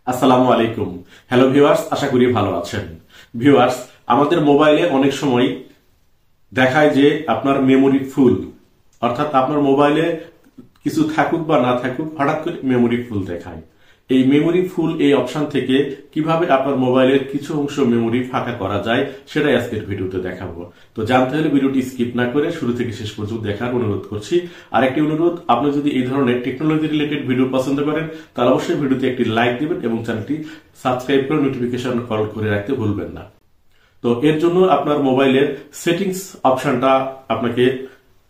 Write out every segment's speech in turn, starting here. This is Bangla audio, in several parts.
আসসালামু আলাইকুম। হ্যালো ভিউয়ার্স, আশা করি ভালো আছেন। ভিউয়ার্স, আমাদের মোবাইলে অনেক সময় দেখায় যে আপনার মেমোরি ফুল, অর্থাৎ আপনার মোবাইলে কিছু থাকুক বা না থাকুক হঠাৎ করে মেমোরি ফুল দেখায়। এই মেমোরি ফুল এই অপশন থেকে কিভাবে আপনার মোবাইলের কিছু অংশ মেমোরি ফাঁকা করা যায় সেটাই আজকের ভিডিওতে দেখাবো। তো জানতে হলে ভিডিওটি স্কিপ না করে শুরু থেকে শেষ পর্যন্ত দেখার অনুরোধ করছি। আরেকটি অনুরোধ, আপনি যদি এই ধরনের টেকনোলজি রিলেটেড ভিডিও পছন্দ করেন তাহলে অবশ্যই ভিডিওতে একটি লাইক দিবেন এবং চ্যানেলটি সাবস্ক্রাইব করে নোটিফিকেশন কল করে রাখতে ভুলবেন না। তো এর জন্য আপনার মোবাইলের সেটিংস অপশনটা আপনাকে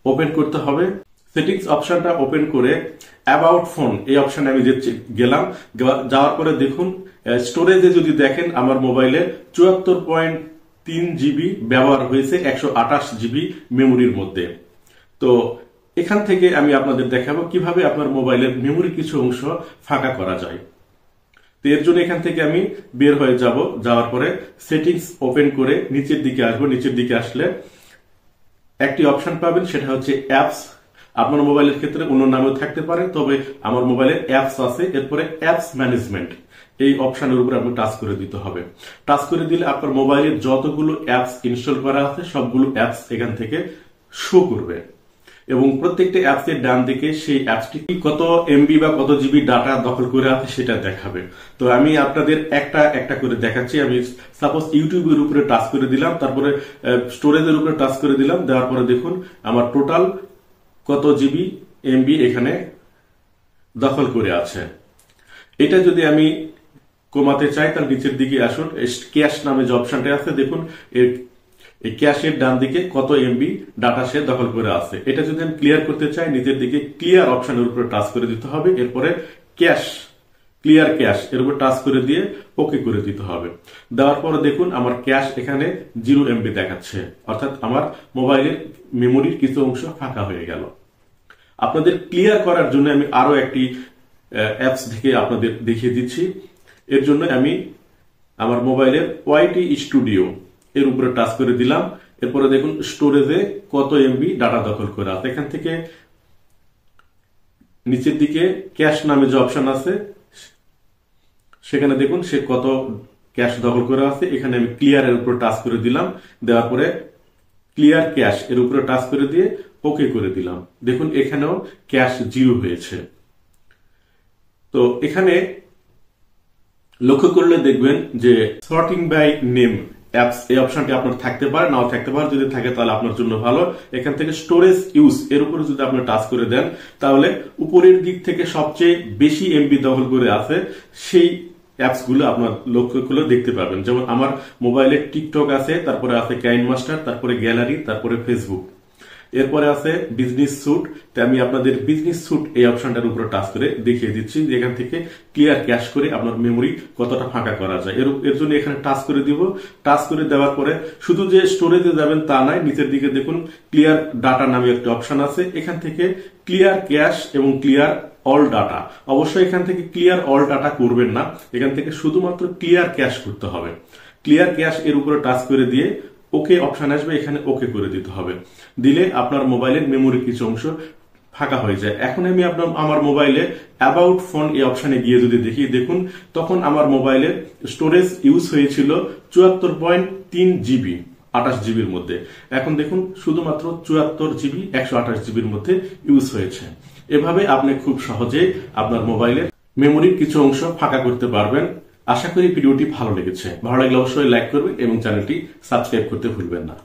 ওপেন করতে হবে। সেটিংস অপশনটা ওপেন করে অ্যাবাউট ফোন এই অপশনে আমি গেলাম। যাওয়ার পরে দেখুন স্টোরেজে যদি দেখেন আমার মোবাইলে ৭৪.৩ জিবি ব্যবহার হয়েছে ১২৮ জিবি মেমোরির মধ্যে। তো এখান থেকে আমি আপনাদের দেখাবো কিভাবে আপনার মোবাইলের মেমোরির কিছু অংশ ফাঁকা করা যায়। তো এর জন্য এখান থেকে আমি বের হয়ে যাব। যাওয়ার পরে সেটিংস ওপেন করে নিচের দিকে আসবো। নিচের দিকে আসলে একটি অপশন পাবেন, সেটা হচ্ছে অ্যাপস। আপনার মোবাইলের ক্ষেত্রে অন্য নামেও থাকতে পারে, তবে আমার মোবাইলে অ্যাপস আছে। এরপরে অ্যাপস ম্যানেজমেন্ট এই অপশনের উপরে আপনি টাচ করে দিতে হবে। টাচ করে দিলে আপনার মোবাইলে যতগুলো অ্যাপস ইনস্টল করা আছে সবগুলো অ্যাপস এখান থেকে শো করবে এবং প্রত্যেকটা অ্যাপসের ডান দিকে সেই অ্যাপসটি কত এমবি বা কত জিবি ডাটা দখল করে আছে সেটা দেখাবে। তো আমি আপনাদের একটা একটা করে দেখাচ্ছি। আমি সাপোজ ইউটিউবের উপরে টাচ করে দিলাম, তারপরে স্টোরেজের উপরে টাচ করে দিলাম। দেওয়ার পরে দেখুন আমার টোটাল কত জিবি এমবি এখানে দখল করে আছে। এটা যদি আমি কমাতে চাই তার নিচের দিকে আসুন। ক্যাশ নামে যে অপশনটা আছে দেখুন, এই ক্যাশের ডান দিকে কত এমবি ডাটা সে দখল করে আছে। এটা যদি আমি ক্লিয়ার করতে চাই নিচের দিকে ক্লিয়ার অপশনের উপরে টাচ করে দিতে হবে। এরপরে ক্যাশ, ক্লিয়ার ক্যাশ এর উপর টাচ করে দিয়ে ওকে করে দিতে হবে। দেওয়ার পরে দেখুন আমার ক্যাশ এখানে 0 এমবি দেখাচ্ছে, অর্থাৎ আমার মোবাইলের মেমোরির কিছু অংশ ফাঁকা হয়ে গেল। আপনাদের ক্লিয়ার করার জন্য আমি আরো একটি অ্যাপস থেকে আপনাদের দেখিয়ে দিচ্ছি। এর জন্য আমি আমার মোবাইলের ওয়াইটি স্টুডিও এর উপরে টাচ করে দিলাম। এরপরে দেখুন স্টোরেজে কত এমবি ডাটা দখল করে আছে। এখান থেকে নিচের দিকে ক্যাশ নামে যে অপশন আছে সেখানে দেখুন সে কত ক্যাশ দখল করে আছে। এখানে আমি ক্লিয়ার এর উপরে টাচ করে দিলাম। দেওয়ার পরে ক্লিয়ার ক্যাশ এর উপরে টাচ করে দিয়ে ওকে করে দিলাম। দেখুন এখানেও ক্যাশ 0 হয়েছে। তো এখানে লক্ষ্য করলে দেখবেন যে সর্টিং বাই নেম অ্যাপস এই অপশনটি আপনার থাকতে পারে, নাও থাকতে পারে। যদি থাকে তাহলে আপনার জন্য ভালো। এখান থেকে স্টোরেজ ইউজ এর উপরে যদি আপনি টাচ করে দেন তাহলে উপরের দিক থেকে সবচেয়ে বেশি এমবি দখল করে আছে সেই অ্যাপস গুলো আপনার লক্ষ্য করলে দেখতে পাবেন। যেমন আমার মোবাইলে টিকটক আছে, তারপরে আছে কাইন মাস্টার, তারপরে গ্যালারি, তারপরে ফেসবুক, এরপরে আছে বিজনেস স্যুট। আমি আপনাদের বিজনেস স্যুট এই অপশনটার উপরে টাচ করে দেখিয়ে দিচ্ছি যে এখান থেকে ক্লিয়ার ক্যাশ করে আপনার মেমোরি কতটা ফাঁকা করা যায়। এর জন্য এখানে টাচ করে দিব। টাচ করে দেওয়ার পরে শুধু যে স্টোরেজে যাবেন তা নয়, নিচের দিকে দেখুন ক্লিয়ার ডাটা নামে একটা অপশন আছে। এখান থেকে ক্লিয়ার ক্যাশ এবং ক্লিয়ার অল ডাটা, অবশ্যই এখান থেকে ক্লিয়ার অল ডাটা করবেন না, এখান থেকে শুধুমাত্র ক্লিয়ার ক্যাশ করতে হবে। ক্লিয়ার ক্যাশ এর উপরে টাচ করে দিয়ে ওকে অপশন আসবে, এখানে ওকে করে দিতে হবে। দিলে আপনার মোবাইলের মেমোরি কিছু অংশ ফাঁকা হয়ে যায়। এখন আমি আমার মোবাইলে অ্যাবাউট ফোন এই অপশনে গিয়ে যদি দেখি, দেখুন তখন আমার মোবাইলে স্টোরেজ ইউজ হয়েছিল ৭৪.৩ জিবি ২৮ জিবির মধ্যে। এখন দেখুন শুধুমাত্র ৭৪ জিবি ১২৮ জিবির মধ্যে ইউজ হয়েছে। এভাবে আপনি খুব সহজেই আপনার মোবাইলের মেমোরির কিছু অংশ ফাঁকা করতে পারবেন। আশা করি ভিডিওটি ভালো লেগেছে। ভালো লাগলে অবশ্যই লাইক করবেন এবং চ্যানেলটি সাবস্ক্রাইব করতে ভুলবেন না।